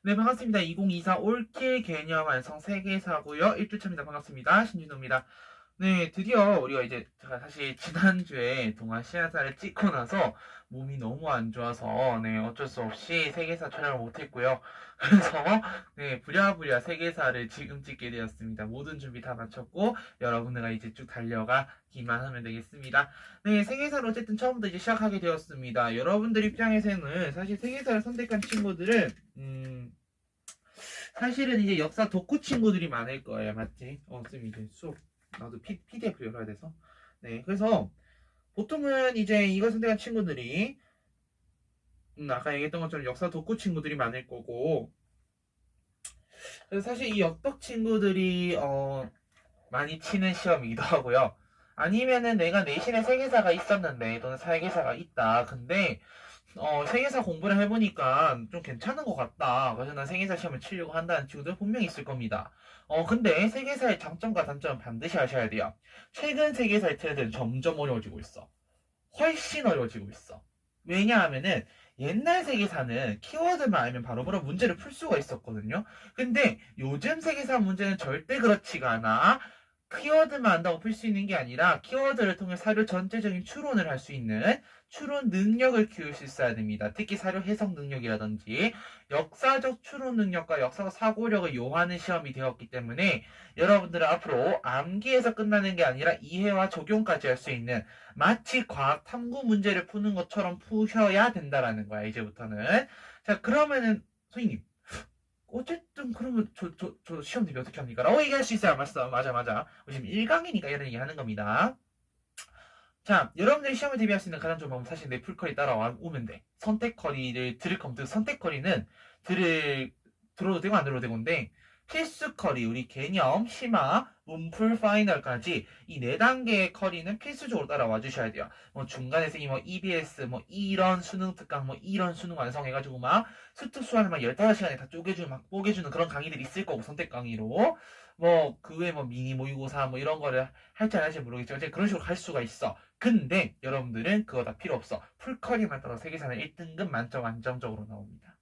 네, 반갑습니다. 2024 올킬 개념 완성 세계사고요. 1주차입니다. 반갑습니다. 신준호입니다. 네, 드디어 우리가 이제 제가 사실 지난주에 동아시아사를 찍고 나서 몸이 너무 안 좋아서 네, 어쩔 수 없이 세계사 촬영을 못했고요. 그래서 네, 부랴부랴 세계사를 지금 찍게 되었습니다. 모든 준비 다 마쳤고 여러분들과 이제 쭉 달려가기만 하면 되겠습니다. 네, 세계사를 어쨌든 처음부터 이제 시작하게 되었습니다. 여러분들 입장에서는 사실 세계사를 선택한 친구들은 사실은 이제 역사 덕후 친구들이 많을 거예요. 맞지? 쌤 이제 수업 나도 PDF 열어야 돼서. 네, 그래서 보통은 이제 이걸 선택한 친구들이 아까 얘기했던 것처럼 역사 덕후 친구들이 많을 거고, 그래서 사실 이 역덕 친구들이 많이 치는 시험이기도 하고요. 아니면은 내가 내신에 세계사가 있었는데 또는 사회계사가 있다. 근데 세계사 공부를 해보니까 좀 괜찮은 것 같다. 그래서 난 세계사 시험을 치려고 한다는 친구들 분명히 있을 겁니다. 근데 세계사의 장점과 단점은 반드시 아셔야 돼요. 최근 세계사의 트렌드는 점점 어려워지고 있어. 훨씬 어려워지고 있어. 왜냐하면은 옛날 세계사는 키워드만 알면 바로바로 문제를 풀 수가 있었거든요. 근데 요즘 세계사 문제는 절대 그렇지가 않아. 키워드만 안다고 풀 수 있는 게 아니라 키워드를 통해 사료 전체적인 추론을 할 수 있는 추론 능력을 키울 수 있어야 됩니다. 특히 사료 해석 능력이라든지 역사적 추론 능력과 역사적 사고력을 요하는 시험이 되었기 때문에 여러분들은 앞으로 암기에서 끝나는 게 아니라 이해와 적용까지 할 수 있는 마치 과학 탐구 문제를 푸는 것처럼 푸셔야 된다라는 거야, 이제부터는. 자, 그러면은 선생님, 어쨌든 그러면 저 시험 대비 어떻게 합니까? 라고 얘기할 수 있어요. 맞아. 지금 1강이니까 이런 얘기 하는 겁니다. 자, 여러분들이 시험을 대비할 수 있는 가장 좋은 방법은 사실 내 풀커리 따라오면 돼. 선택 커리를 들을 거면 선택 커리는 들어도 되고 안 들어도 되고인데 필수 커리, 우리 개념, 심화, 문풀, 파이널까지 이 4단계의 커리는 필수적으로 따라와 주셔야 돼요. 뭐 중간에 선생님 뭐 EBS, 뭐 이런 수능 특강, 뭐 이런 수능 완성해가지고 막 수특 수학을 막 15시간에 다 쪼개주는, 막 뽀개주는 그런 강의들이 있을 거고, 선택 강의로. 뭐, 그 외에 뭐 미니 모의고사 뭐 이런 거를 할지 안 할지 모르겠지만, 어쨌든 그런 식으로 할 수가 있어. 근데 여러분들은 그거 다 필요 없어. 풀커리만 따라 세계사는 1등급 만점 안정적으로 나옵니다.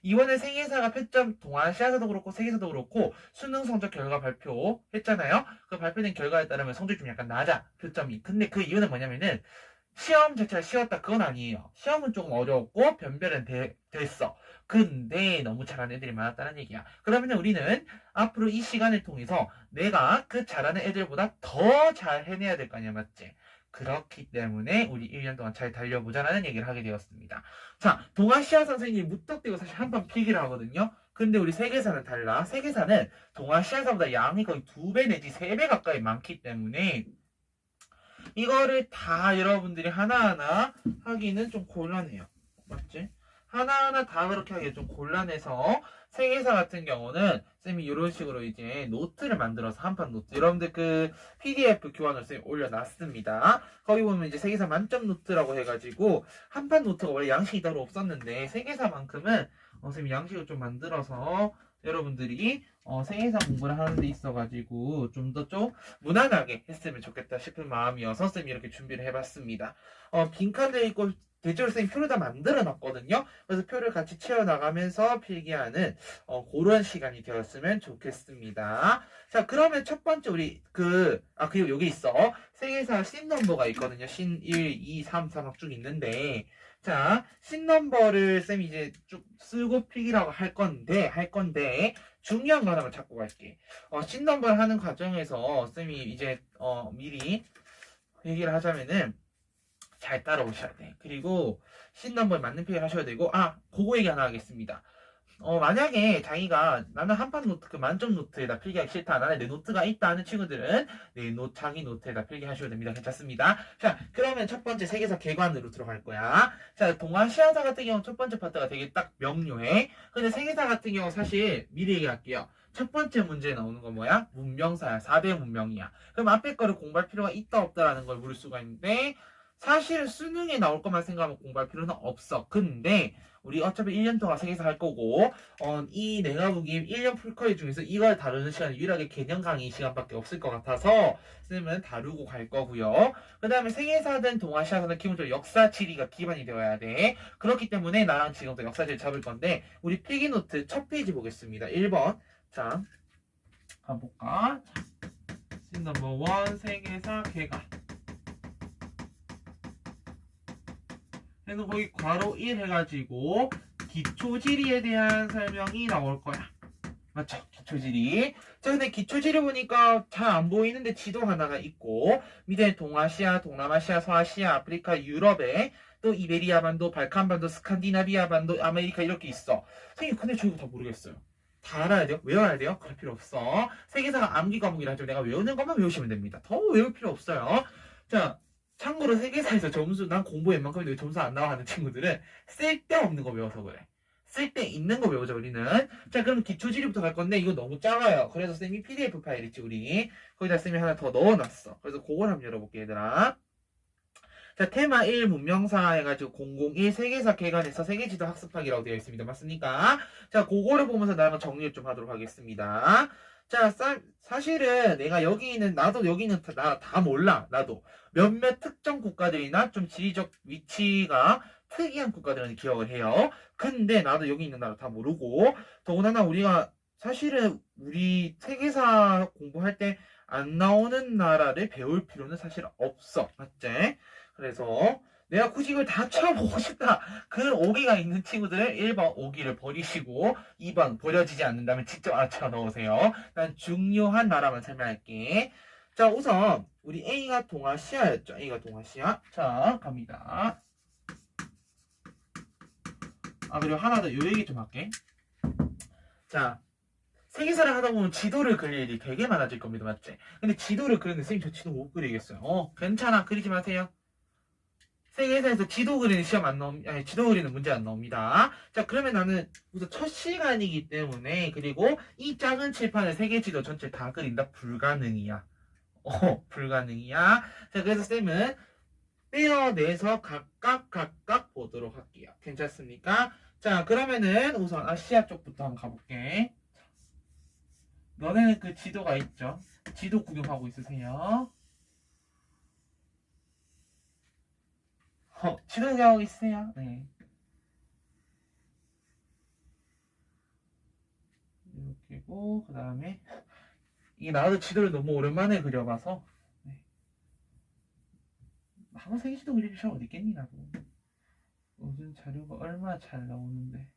이번에 세계사가 표점 동아시아사도 그렇고 세계사도 그렇고 수능 성적 결과 발표했잖아요. 그 발표된 결과에 따르면 성적이 좀 약간 낮아, 표점이. 근데 그 이유는 뭐냐면은 시험 자체가 쉬웠다 그건 아니에요. 시험은 조금 어려웠고 변별은 됐어. 근데 너무 잘하는 애들이 많았다는 얘기야. 그러면 우리는 앞으로 이 시간을 통해서 내가 그 잘하는 애들보다 더 잘 해내야 될 거 아니야, 맞지? 그렇기 때문에 우리 1년 동안 잘 달려보자라는 얘기를 하게 되었습니다. 자, 동아시아 선생님이 무턱대고 사실 한 번 필기를 하거든요. 근데 우리 세계사는 달라. 세계사는 동아시아사보다 양이 거의 2배 내지 3배 가까이 많기 때문에 이거를 다 여러분들이 하나하나 하기는 좀 곤란해요. 맞지? 하나하나 다 그렇게 하기 좀 곤란해서 세계사 같은 경우는 쌤이 이런 식으로 이제 노트를 만들어서 한판 노트 여러분들 그 PDF 교환을 쌤이 올려놨습니다. 거기 보면 이제 세계사 만점 노트라고 해가지고 한판 노트가 원래 양식이 따로 없었는데 세계사만큼은 쌤이 양식을 좀 만들어서 여러분들이 세계사 공부를 하는 데 있어가지고 좀 더 좀 무난하게 했으면 좋겠다 싶은 마음이어서 쌤이 이렇게 준비를 해봤습니다. 빈칸도 있고 대체로 쌤이 표를 다 만들어 놨거든요. 그래서 표를 같이 채워나가면서 필기하는 그런 시간이 되었으면 좋겠습니다. 자, 그러면 첫 번째 우리 그리고 여기 있어. 세계사 씬 넘버가 있거든요. 씬 1, 2, 3, 4 막 쭉 있는데 자, 씬 넘버를 쌤이 이제 쭉 쓰고 필기라고 할 건데 중요한 거 하나만 잡고 갈게. 씬 넘버를 하는 과정에서 쌤이 이제 미리 얘기를 하자면은 잘 따라오셔야 돼. 그리고 씬 넘버에 맞는 필기를 하셔야 되고 그거 얘기 하나 하겠습니다. 만약에 자기가 나는 한판 노트 그 만점 노트에다 필기하기 싫다. 나는 내 노트가 있다 하는 친구들은 자기 노트에다 필기하셔도 됩니다. 괜찮습니다. 자, 그러면 첫 번째 세계사 개관으로 들어갈 거야. 자, 동아시아사 같은 경우 첫 번째 파트가 되게 딱 명료해. 근데 세계사 같은 경우 사실 미리 얘기할게요. 첫 번째 문제에 나오는 건 뭐야? 문명사야. 4대 문명이야. 그럼 앞에 거를 공부할 필요가 있다 없다라는 걸 물을 수가 있는데 사실 수능에 나올 것만 생각하면 공부할 필요는 없어. 근데 우리 어차피 1년 동안 세계사 할 거고 이 내가 보기엔 1년 풀커리 중에서 이걸 다루는 시간이 유일하게 개념 강의 시간밖에 없을 것 같아서 쌤은 다루고 갈 거고요. 그 다음에 세계사든 동아시아사든 기본적으로 역사 지리가 기반이 되어야 돼. 그렇기 때문에 나랑 지금부터 역사 지리 잡을 건데 우리 필기노트 첫 페이지 보겠습니다. 1번. 자, 가볼까? 씬 넘버 1 세계사 개가. 그래서 거기 괄호 1 해가지고 기초지리에 대한 설명이 나올 거야. 맞죠? 기초지리. 자, 근데 기초지리 보니까 잘 안 보이는데 지도 하나가 있고 밑에 동아시아, 동남아시아, 서아시아, 아프리카, 유럽에 또 이베리아 반도, 발칸 반도, 스칸디나비아 반도, 아메리카 이렇게 있어. 선생님 근데 저 이거 다 모르겠어요. 다 알아야 돼요? 외워야 돼요? 그럴 필요 없어. 세계사가 암기 과목이라 좀 내가 외우는 것만 외우시면 됩니다. 더 외울 필요 없어요. 자, 참고로 세계사에서 점수 난 공부에 웬만큼인데 왜 점수 안 나와 하는 친구들은 쓸데없는 거 외워서 그래. 쓸데 있는 거 외우자 우리는. 자, 그럼 기초지리부터 갈 건데 이거 너무 작아요. 그래서 쌤이 PDF 파일 있지 우리. 거기다 쌤이 하나 더 넣어놨어. 그래서 그걸 한번 열어볼게 얘들아. 자, 테마 1 문명사 해가지고 001 세계사 개관에서 세계지도 학습하기라고 되어 있습니다. 맞습니까? 자, 그거를 보면서 나랑 정리를 좀 하도록 하겠습니다. 자, 사실은 내가 여기 있는, 나도 여기 있는 나라 다 몰라. 나도. 몇몇 특정 국가들이나 좀 지리적 위치가 특이한 국가들은 기억을 해요. 근데 나도 여기 있는 나라 다 모르고, 더군다나 우리가 사실은 우리 세계사 공부할 때 안 나오는 나라를 배울 필요는 사실 없어. 맞지? 그래서 내가 굳이 이걸 다 쳐보고 싶다. 그 오기가 있는 친구들은 1번 오기를 버리시고 2번 버려지지 않는다면 직접 알아쳐 넣으세요. 난 중요한 나라만 설명할게. 자, 우선 우리 A가 동아시아였죠. A가 동아시아. 자, 갑니다. 그리고 하나 더 요 얘기 좀 할게. 자, 세계사를 하다 보면 지도를 그릴 일이 되게 많아질 겁니다. 맞지? 근데 지도를 그리는데 선생님 저 지도 못 그리겠어요. 괜찮아. 그리지 마세요. 세계사에서 지도 그리는 시험 안 나옵니다. 아니, 지도 그리는 문제 안 나옵니다. 자, 그러면 나는 우선 첫 시간이기 때문에 그리고 이 작은 칠판에 세계 지도 전체 다 그린다? 불가능이야. 불가능이야. 자, 그래서 쌤은 떼어내서 각각 보도록 할게요. 괜찮습니까? 자, 그러면은 우선 아시아 쪽부터 한번 가볼게. 너네는 그 지도가 있죠? 지도 구경하고 있으세요? 지도 구경하고 있으세요? 네. 이렇게고, 그 다음에, 이게 나도 지도를 너무 오랜만에 그려봐서, 네. 한번 세계 지도 그릴 시간 어디 있겠니, 나도. 요즘 자료가 얼마나 잘 나오는데.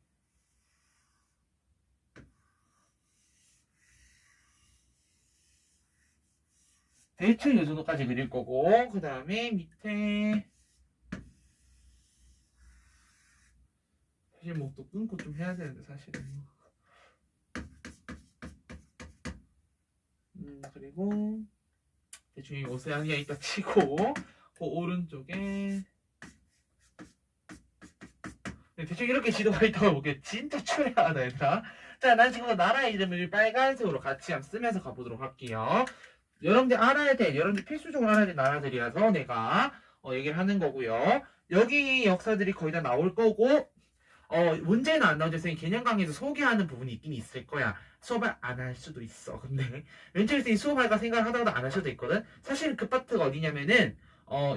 대충 이 정도까지 그릴 거고, 그 다음에 밑에, 사실 뭐 또 끊고 좀 해야 되는데, 사실은. 그리고, 대충 이 오세아니아 있다 치고, 그 오른쪽에, 대충 이렇게 지도가 있다고 볼게. 진짜 추레하다 얘들아. 자, 난 지금 나라 이름을 빨간색으로 같이 한번 쓰면서 가보도록 할게요. 여러분들 알아야 돼. 여러분들 필수적으로 알아야 될 나라들이라서 내가 얘기를 하는 거고요. 여기 역사들이 거의 다 나올 거고 문제는 안 나오죠. 선생님 개념 강의에서 소개하는 부분이 있긴 있을 거야. 수업을 안 할 수도 있어. 근데 왠지 선생님 수업할까 생각하다가도 안 할 수도 있거든. 사실 그 파트가 어디냐면은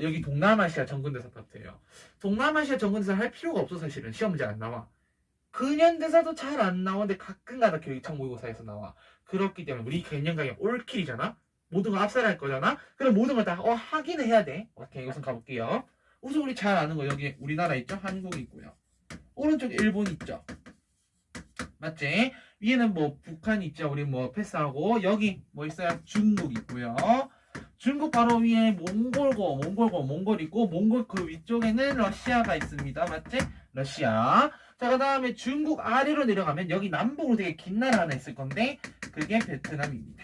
여기 동남아시아 전근대사 파트예요. 동남아시아 전근대사 할 필요가 없어. 사실은 시험 문제 안 나와. 근현대사도 잘 안 나오는데 가끔가다 교육청 모의고사에서 나와. 그렇기 때문에 우리 개념 강의 올킬이잖아. 모든 걸 압살할 거잖아. 그럼 모든 걸 다 하긴 해야 돼. 오케이, 우선 가볼게요. 우선 우리 잘 아는 거 여기 우리나라 있죠? 한국 있고요. 오른쪽에 일본 있죠? 맞지? 위에는 뭐 북한 있죠? 우리 뭐 패스하고 여기 뭐 있어요? 중국 있고요. 중국 바로 위에 몽골 있고 몽골 그 위쪽에는 러시아가 있습니다. 맞지? 러시아. 자, 그 다음에 중국 아래로 내려가면 여기 남북으로 되게 긴 나라 하나 있을 건데 그게 베트남입니다.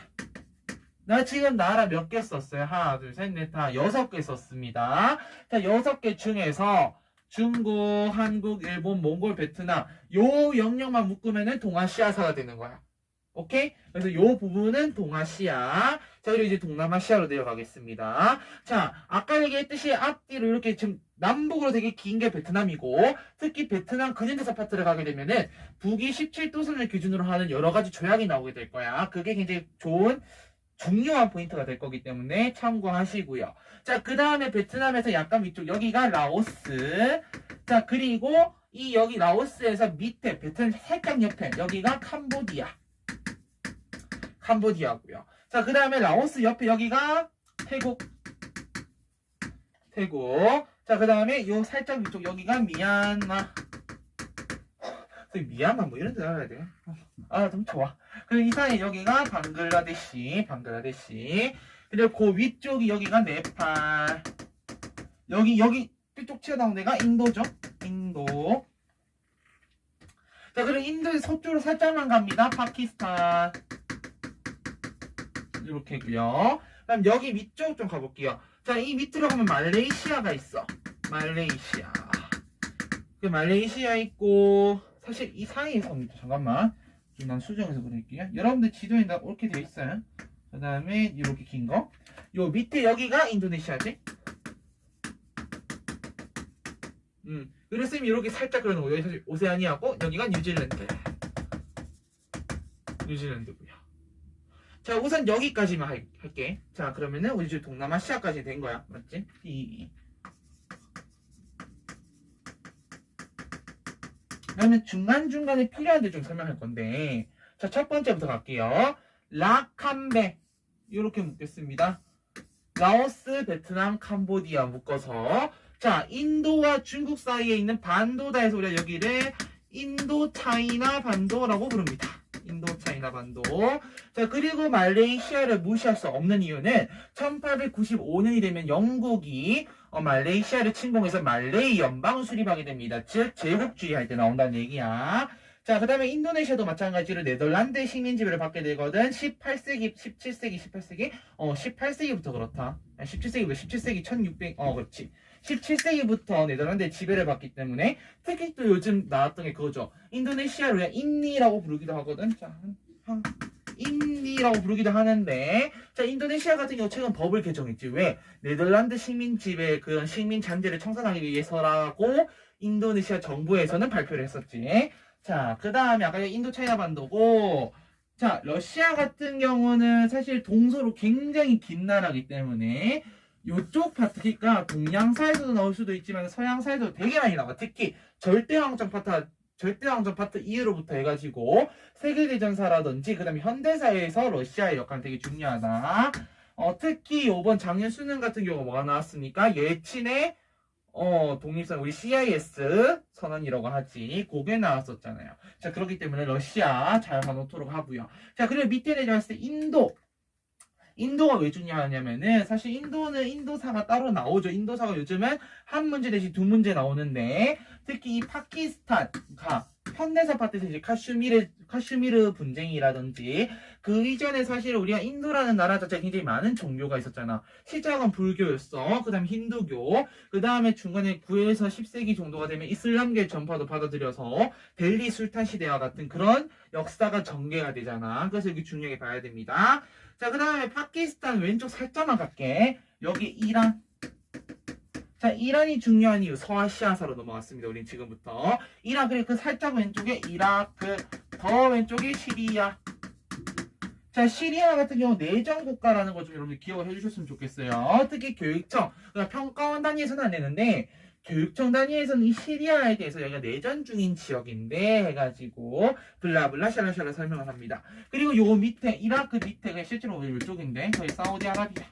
나 지금 나라 몇 개 썼어요? 하나, 둘, 셋, 넷, 다 6개 썼습니다. 자, 6개 중에서 중국, 한국, 일본, 몽골, 베트남 요 영역만 묶으면은 동아시아사가 되는 거야. 오케이? 그래서 요 부분은 동아시아. 자, 자, 그리고 이제 동남아시아로 내려가겠습니다. 자, 아까 얘기했듯이 앞뒤로 이렇게 지금 남북으로 되게 긴 게 베트남이고, 특히 베트남 근현대사 파트를 가게 되면은 북위 17도선을 기준으로 하는 여러 가지 조약이 나오게 될 거야. 그게 굉장히 좋은 중요한 포인트가 될 거기 때문에 참고하시고요. 자, 그 다음에 베트남에서 약간 위쪽, 여기가 라오스. 자, 그리고 이 여기 라오스에서 밑에 베트남 살짝 옆에 여기가 캄보디아고요. 자, 그 다음에 라오스 옆에 여기가 태국. 자, 그 다음에 요 살짝 위쪽 여기가 미얀마. 미얀마 뭐 이런 데 알아야 돼. 아, 좀 좋아. 그리고 이 사이에 여기가 방글라데시. 그리고 그 위쪽이 여기가 네팔. 여기 삐쪽 튀어나온 데가 인도죠. 인도. 자, 그리고 인도의 서쪽으로 살짝만 갑니다. 파키스탄. 이렇게고요. 그다음 여기 밑쪽 좀 가볼게요. 자, 이 밑으로 가면 말레이시아가 있어. 말레이시아. 그 말레이시아 있고, 사실 이 사이에서 잠깐만 좀 난 수정해서 그릴게요. 여러분들 지도에 다 이렇게 돼 있어요. 그 다음에 이렇게 긴 거. 요 밑에 여기가 인도네시아지. 그래서 이렇게 살짝 그려놓은 거. 여기 사실 오세아니아고 여기가 뉴질랜드고요. 자, 우선 여기까지만 할게. 자, 그러면은 우리 지금 동남아시아까지 된 거야. 맞지? 그러면 중간중간에 필요한데 좀 설명할 건데, 자, 첫 번째부터 갈게요. 라캄베 이렇게 묶겠습니다. 라오스, 베트남, 캄보디아 묶어서, 자, 인도와 중국 사이에 있는 반도다에서 우리가 여기를 인도차이나 반도라고 부릅니다. 인도차이나 반도. 자, 그리고 말레이시아를 무시할 수 없는 이유는 1895년이 되면 영국이 말레이시아를 침공해서 말레이 연방을 수립하게 됩니다. 즉 제국주의 할 때 나온다는 얘기야. 자, 그 다음에 인도네시아도 마찬가지로 네덜란드 식민 지배를 받게 되거든. 18세기, 17세기, 18세기? 18세기부터 그렇다. 17세기부터 17세기 1600, 그렇지. 17세기부터 네덜란드의 지배를 받기 때문에, 특히 또 요즘 나왔던 게 그거죠. 인도네시아를 인니라고 부르기도 하거든. 자, 인니라고 부르기도 하는데, 자, 인도네시아 같은 경우 최근 법을 개정했지. 왜? 네덜란드 식민 지배, 그런 식민 잔재를 청산하기 위해서라고 인도네시아 정부에서는 발표를 했었지. 자, 그 다음에 아까 인도 차이나 반도고, 자, 러시아 같은 경우는 사실 동서로 굉장히 긴 나라이기 때문에 요쪽 파트, 그러니까 동양사에서도 나올 수도 있지만 서양사에서도 되게 많이 나와. 특히 절대왕정 파트 이후로부터 해가지고 세계대전사라든지 그 다음에 현대사에서 러시아의 역할은 되게 중요하다. 특히 이번 작년 수능 같은 경우가 뭐가 나왔습니까? 예친의 독립선 우리 CIS 선언이라고 하지. 그게 나왔었잖아요. 자, 그렇기 때문에 러시아 잘 봐놓도록 하고요. 자, 그리고 밑에 내려왔을 때 인도가 왜 중요하냐면은, 사실 인도는 인도사가 따로 나오죠. 인도사가 요즘은 한 문제 대신 두 문제 나오는데, 특히 이 파키스탄가 현대사 파트에서 이제 카슈미르 분쟁이라든지, 그 이전에 사실 우리가 인도라는 나라 자체가 굉장히 많은 종교가 있었잖아. 시작은 불교였어. 그 다음에 힌두교. 그 다음에 중간에 9에서 10세기 정도가 되면 이슬람계 전파도 받아들여서 델리 술탄 시대와 같은 그런 역사가 전개가 되잖아. 그래서 여기 중요하게 봐야 됩니다. 자, 그 다음에 파키스탄 왼쪽 살짝만 갈게. 여기 이란. 자, 이란이 중요한 이유, 서아시아사로 넘어갔습니다. 우린 지금부터. 이란, 그리고 그 살짝 왼쪽에 이라크, 더 왼쪽이 시리아. 자, 시리아 같은 경우 내전 국가라는 거 좀 여러분들 기억을 해주셨으면 좋겠어요. 특히 교육청, 그러니까 평가원 단위에서는 안 되는데, 교육청 단위에서는 이 시리아에 대해서 여기가 내전 중인 지역인데 해가지고 블라블라 샤라샤라 설명을 합니다. 그리고 요 밑에 이라크 밑에 그냥 실제로 이쪽인데 거기 사우디아라비아.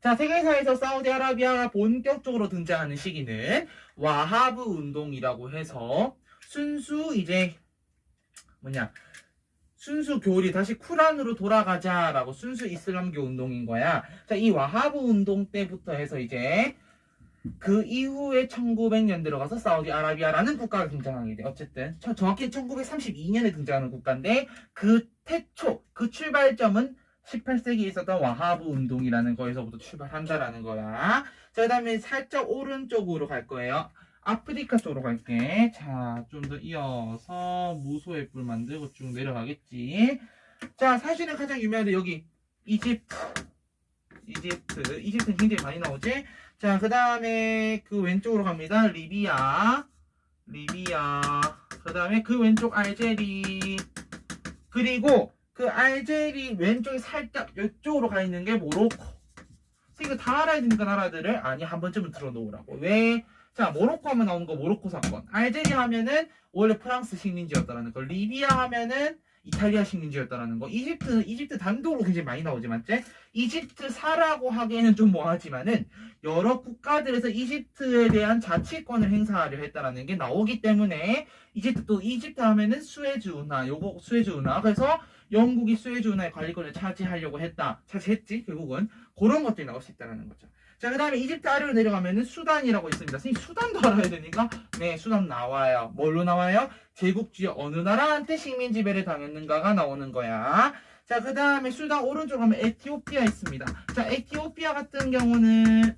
자, 세계사에서 사우디아라비아가 본격적으로 등장하는 시기는 와하브 운동이라고 해서 순수 교리 다시 쿠란으로 돌아가자라고 순수 이슬람교 운동인 거야. 자, 이 와하브 운동 때부터 해서 이제 그 이후에 1900년 들어가서 사우디아라비아라는 국가가 등장하게 돼. 어쨌든 정확히 1932년에 등장하는 국가인데, 그 태초, 그 출발점은 18세기에 있었던 와하브 운동이라는 거에서부터 출발한다라는 거야. 자, 그 다음에 살짝 오른쪽으로 갈 거예요. 아프리카 쪽으로 갈게. 자, 좀 더 이어서 무소의 뿔 만들고 쭉 내려가겠지. 자, 사실은 가장 유명한데 여기 이집트는 굉장히 많이 나오지. 자, 그 다음에 그 왼쪽으로 갑니다. 리비아, 그 다음에 그 왼쪽 알제리, 그리고 그 알제리 왼쪽에 살짝 이쪽으로 가 있는 게 모로코. 이거 다 알아야 되니까 나라들을 아니 한 번쯤은 들어놓으라고. 왜? 자, 모로코 하면 나오는 거 모로코 사건. 알제리 하면은 원래 프랑스 식민지였다라는 거. 리비아 하면은 이탈리아 식민지였다라는 거. 이집트 단독으로 굉장히 많이 나오지, 맞지? 이집트사라고 하기에는 좀 뭐하지만은 여러 국가들에서 이집트에 대한 자치권을 행사하려 했다라는 게 나오기 때문에 이집트 하면은 수에즈 운하. 그래서 영국이 수에즈 운하의 관리권을 차지하려고 차지했지, 결국은. 그런 것들이 나올 수 있다는 거죠. 자, 그 다음에 이집트 아래로 내려가면은 수단이라고 있습니다. 선생님, 수단도 알아야 되니까? 네, 수단 나와요. 뭘로 나와요? 제국주의 어느 나라한테 식민 지배를 당했는가가 나오는 거야. 자, 그 다음에 수단 오른쪽 가면 에티오피아 있습니다. 자, 에티오피아 같은 경우는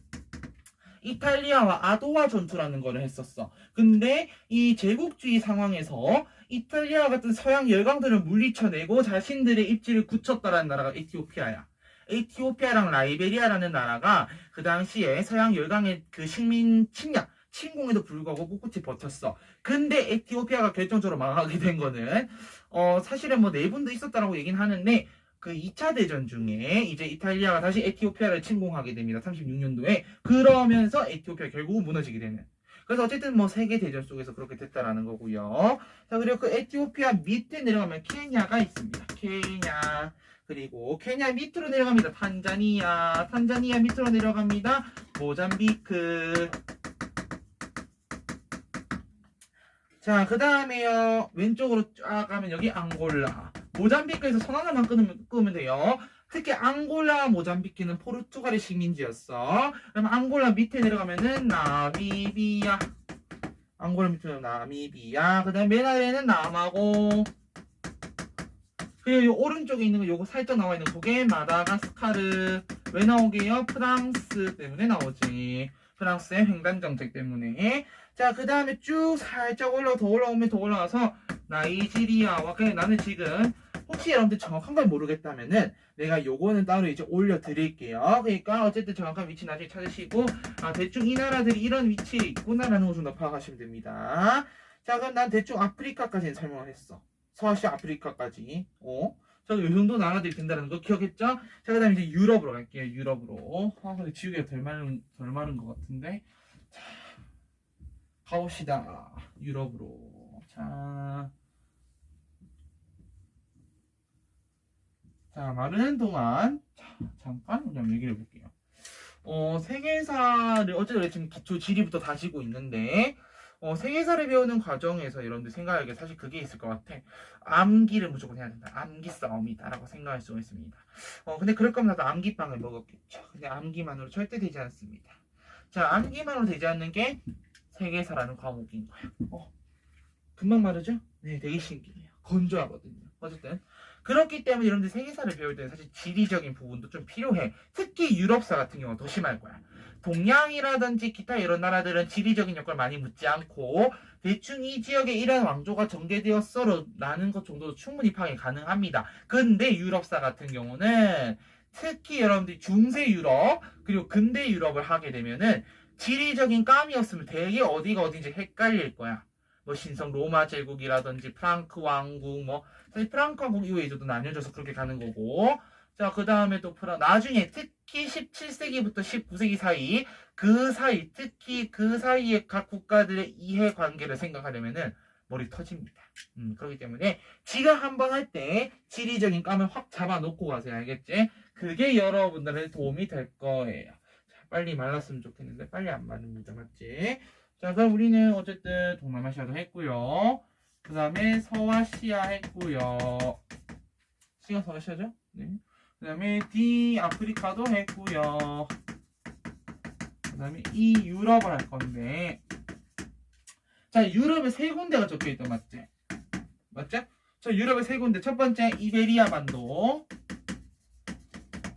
이탈리아와 아도와 전투라는 거를 했었어. 근데 이 제국주의 상황에서 이탈리아 같은 서양 열강들을 물리쳐내고 자신들의 입지를 굳혔다라는 나라가 에티오피아야. 에티오피아랑 라이베리아라는 나라가 그 당시에 서양 열강의 그 식민 침공에도 불구하고 꿋꿋이 버텼어. 근데 에티오피아가 결정적으로 망하게 된 거는 사실은 뭐 내분도 있었다라고 얘기는 하는데 그 2차 대전 중에 이제 이탈리아가 다시 에티오피아를 침공하게 됩니다. 36년도에. 그러면서 에티오피아 결국은 무너지게 되는. 그래서 어쨌든 뭐 세계 대전 속에서 그렇게 됐다라는 거고요. 자, 그리고 그 에티오피아 밑에 내려가면 케냐가 있습니다. 케냐. 그리고 케냐 밑으로 내려갑니다. 탄자니아 밑으로 내려갑니다. 모잠비크. 자, 그 다음에요. 왼쪽으로 쫙 가면 여기 앙골라. 모잠비크에서 선 하나만 끄면 돼요. 특히 앙골라, 모잠비크는 포르투갈의 식민지였어. 그럼 앙골라 밑에 내려가면은 나미비아. 앙골라 밑으로 나미비아. 그 다음에 맨 아래는 남아고. 그리고 이 오른쪽에 있는 거 요거 살짝 나와 있는 그게 마다가스카르. 왜 나오게요? 프랑스 때문에 나오지. 프랑스의 횡단 정책 때문에. 자, 그 다음에 쭉 살짝 더 올라가서 나이지리아와 그냥 나는 지금 혹시 여러분들 정확한 걸 모르겠다면은 내가 요거는 따로 이제 올려드릴게요. 그러니까 어쨌든 정확한 위치 나중에 찾으시고 대충 이 나라들이 이런 위치에 있구나라는 거 좀 파악하시면 됩니다. 자, 그럼 난 대충 아프리카까지는 설명을 했어. 서아시아 아프리카까지. 자, 요 정도 나라들이 된다는 거 기억했죠? 자, 그 다음에 이제 유럽으로 갈게요. 유럽으로. 근데 지우개가 덜 마른 것 같은데. 자, 가봅시다. 유럽으로. 자, 마르는 동안 잠깐 그냥 얘기를 해볼게요. 세계사를 어쨌든 지금 기초 지리부터 다지고 있는데 세계사를 배우는 과정에서 여러분들 생각하기에 사실 그게 있을 것 같아. 암기를 무조건 해야 된다. 암기 싸움이다라고 생각할 수가 있습니다. 근데 그럴 거면 나도 암기빵을 먹었겠죠. 근데 암기만으로 절대 되지 않습니다. 자, 암기만으로 되지 않는 게 세계사라는 과목인 거야. 금방 마르죠? 네, 되게 신기해요. 건조하거든요. 어쨌든 그렇기 때문에 여러분들 세계사를 배울 때는 사실 지리적인 부분도 좀 필요해. 특히 유럽사 같은 경우는 더 심할 거야. 동양이라든지 기타 이런 나라들은 지리적인 역할을 많이 묻지 않고 대충 이 지역에 이런 왕조가 전개되었어라는 것 정도도 충분히 파악이 가능합니다. 근데 유럽사 같은 경우는 특히 여러분들이 중세 유럽 그리고 근대 유럽을 하게 되면은 지리적인 감이었으면 되게 어디가 어딘지 헷갈릴 거야. 뭐 신성 로마 제국이라든지 프랑크 왕국 사실 프랑크 왕국 이후에도 나뉘어져서 그렇게 가는 거고. 자, 그 다음에 또 나중에 특히 17세기부터 19세기 사이 특히 그 사이에 각 국가들의 이해관계를 생각하려면은 머리 터집니다. 그렇기 때문에 지금 한번 할 때 지리적인 감을 확 잡아놓고 가세요. 알겠지? 그게 여러분들의 도움이 될 거예요. 자, 빨리 말랐으면 좋겠는데 빨리 안 마릅니다. 맞지? 자, 그럼 우리는 어쨌든 동남아시아도 했고요. 그 다음에 서아시아 했고요. C가 서아시아죠? 네. 그 다음에 D 아프리카도 했고요. 그 다음에 E 유럽을 할 건데, 자, 유럽에 세 군데가 적혀 있다. 맞지? 맞죠? 저 유럽에 세 군데. 첫 번째 이베리아 반도,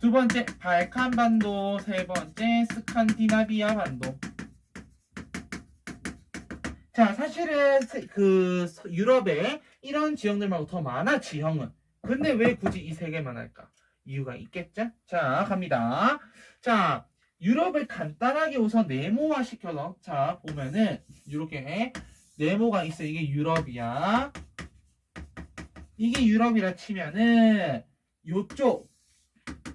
두 번째 발칸 반도, 세 번째 스칸디나비아 반도. 자, 사실은 유럽에 이런 지형들 말고 더 많아, 지형은. 근데 왜 굳이 이 세 개만 할까? 이유가 있겠죠? 자, 갑니다. 자, 유럽을 간단하게 우선 네모화 시켜서, 자, 보면은, 이렇게 네모가 있어. 이게 유럽이야. 이게 유럽이라 치면은, 요쪽,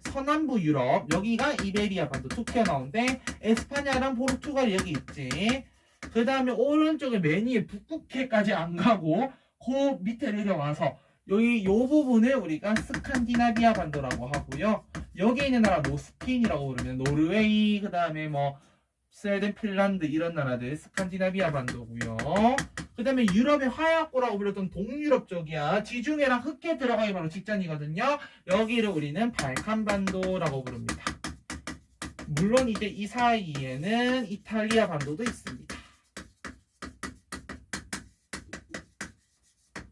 서남부 유럽, 여기가 이베리아 반도 툭 튀어나오는데, 에스파냐랑 포르투갈 여기 있지. 그 다음에 오른쪽에 맨 위에 북극해까지 안 가고 그 밑에 내려와서 여기 요 부분을 우리가 스칸디나비아 반도라고 하고요. 여기 있는 나라 노스핀이라고 부르면 노르웨이, 그 다음에 뭐 스웨덴, 핀란드 이런 나라들 스칸디나비아 반도고요. 그 다음에 유럽의 화약고라고 불렸던 동유럽 쪽이야. 지중해랑 흑해 들어가기 바로 직전이거든요. 여기를 우리는 발칸 반도라고 부릅니다. 물론 이제 이 사이에는 이탈리아 반도도 있습니다.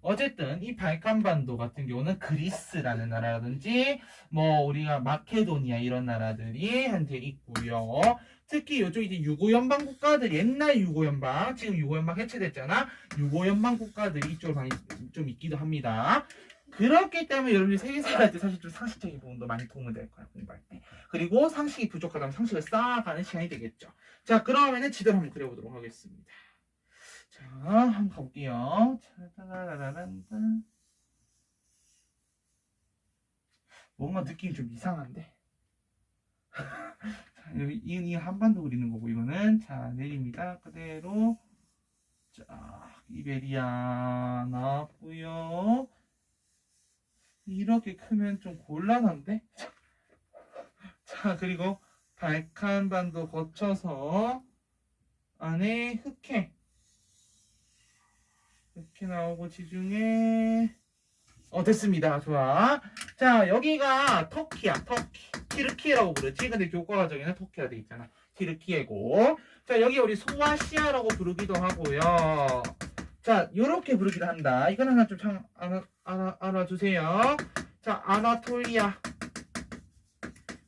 어쨌든 이 발칸반도 같은 경우는 그리스라는 나라라든지 뭐 우리가 마케도니아 이런 나라들이 현재 있고요. 특히 이쪽 이제 유고연방 국가들, 옛날 유고연방, 지금 유고연방 해체됐잖아. 유고연방 국가들이 이쪽으로 많이 좀 있기도 합니다. 그렇기 때문에 여러분들이 세계사 할 때 사실 좀 상식적인 부분도 많이 도움이 될 거야, 공부할 때. 그리고 상식이 부족하다면 상식을 쌓아가는 시간이 되겠죠. 자, 그러면은 지도를 한번 그려보도록 하겠습니다. 자, 한번 가볼게요. 뭔가 느낌이 좀 이상한데. 자, 이 한반도 그리는 거고, 이거는. 자, 내립니다. 그대로. 자, 이베리아 나왔고요. 이렇게 크면 좀 곤란한데? 자, 그리고 발칸반도 거쳐서 안에 흑해. 이렇게 나오고 지중해 됐습니다. 좋아. 자, 여기가 터키야. 터키. 티르키예라고 부르지. 근데 교과 과정에는 터키가 돼 있잖아. 티르키예고. 자, 여기 우리 소아시아라고 부르기도 하고요. 자, 요렇게 부르기도 한다. 이건 하나 좀 알아주세요. 자, 아나톨리아.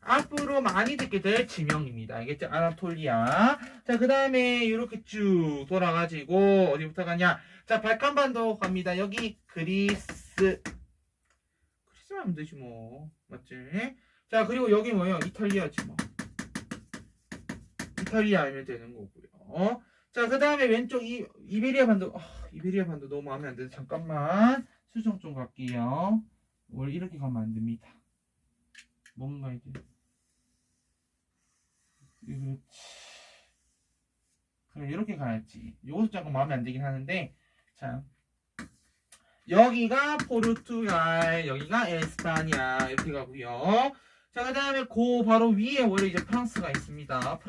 앞으로 많이 듣게 될 지명입니다. 알겠죠? 아나톨리아. 자, 그 다음에 이렇게 쭉 돌아가지고 어디부터 가냐? 자, 발칸반도 갑니다. 여기 그리스. 그리스만 하면 되지 뭐. 맞지? 자, 그리고 여기 뭐예요? 이탈리아지 뭐. 이탈리아 알면 되는 거고요. 자, 그 다음에 왼쪽 이베리아 반도. 이베리아 반도 너무 마음에 안 드는데 잠깐만. 수정 좀 갈게요. 원래 이렇게 가면 안 됩니다. 뭔가 이제. 그렇지. 그럼 이렇게 가야지. 요것도 잠깐 마음에 안 들긴 하는데. 자, 여기가 포르투갈, 여기가 에스파냐 이렇게 가고요. 자, 그 다음에 바로 위에 원래 이제 프랑스가 있습니다.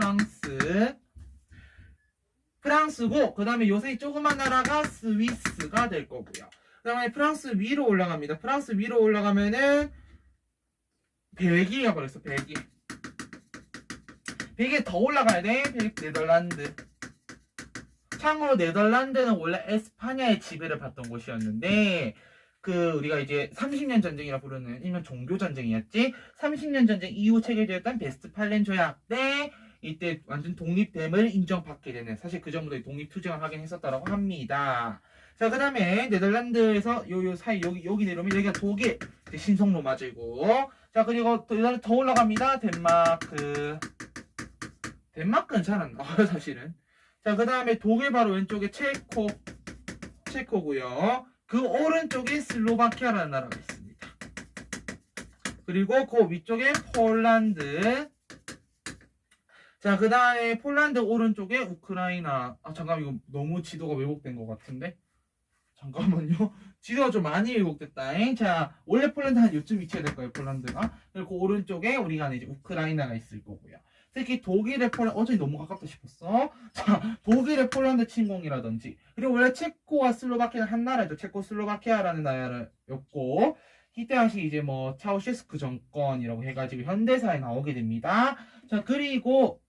프랑스고, 그 다음에 요새 조그만 나라가 스위스가 될 거고요. 그 다음에 프랑스 위로 올라갑니다. 프랑스 위로 올라가면은 벨기에가 벌써 벨기에. 벨기에 더 올라가야 돼. 네덜란드. 참고로 네덜란드는 원래 에스파냐의 지배를 받던 곳이었는데 우리가 이제 30년 전쟁이라 부르는 일명 종교 전쟁이었지. 30년 전쟁 이후 체결되었던 베스트팔렌 조약 때 이때 완전 독립됨을 인정받게 되는, 사실 그 전부터 독립 투쟁을 하긴 했었다라고 합니다. 자, 그 다음에 네덜란드에서 요 사이 여기 내려오면 여기가 독일 신성 로마제고. 자, 그리고 더 올라갑니다. 덴마크는 잘 안 나와요 사실은. 자, 그 다음에 독일 바로 왼쪽에 체코고요. 그 오른쪽에 슬로바키아라는 나라가 있습니다. 그리고 그 위쪽에 폴란드. 자, 그 다음에 폴란드 오른쪽에 우크라이나. 잠깐만, 이거 너무 지도가 왜곡된 것 같은데? 잠깐만요. 지도가 좀 많이 왜곡됐다. 자, 원래 폴란드 한 요쯤 위치해야 될 거예요, 폴란드가. 그리고 그 오른쪽에 우리가 이제 우크라이나가 있을 거고요. 특히 독일의 폴란드, 어제 너무 가깝다 싶었어. 자, 독일의 폴란드 침공이라든지. 그리고 원래 체코와 슬로바키아는 한 나라죠. 체코슬로바키아라는 나라였고, 이때 당시 이제 뭐 차우셰스크 정권이라고 해가지고 현대사에 나오게 됩니다. 자, 그리고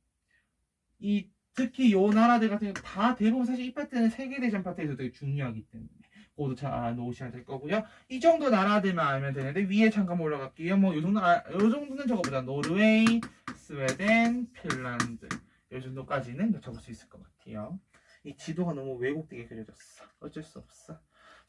특히 요 나라들 같은 경우 다 대부분 사실 이 파트는 세계대전 파트에서 되게 중요하기 때문에 그것도 잘 알아놓으셔야 될 거고요. 이 정도 나라들만 알면 되는데 위에 잠깐 올라갈게요. 뭐 요 정도는 적어보자. 노르웨이, 스웨덴, 핀란드 요 정도까지는 적을 수 있을 것 같아요. 이 지도가 너무 왜곡되게 그려졌어. 어쩔 수 없어.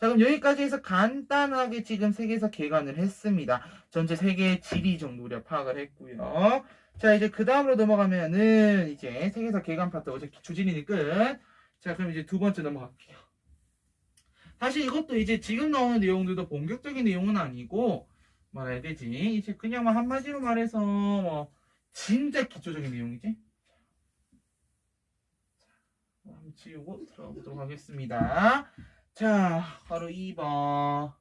자, 그럼 여기까지 해서 간단하게 지금 세계에서 개관을 했습니다. 전체 세계의 지리 정도 우리가 파악을 했고요. 자, 이제 그 다음으로 넘어가면은 이제 세계에서 개관 파트 어제 기초지리는 끝. 자, 그럼 이제 두 번째 넘어갈게요. 사실 이것도 이제 지금 나오는 내용들도 본격적인 내용은 아니고 뭐라 해야 되지? 이제 그냥 뭐 한마디로 말해서 뭐 진짜 기초적인 내용이지. 한번 지우고 들어가보도록 하겠습니다. 자, 바로 2번.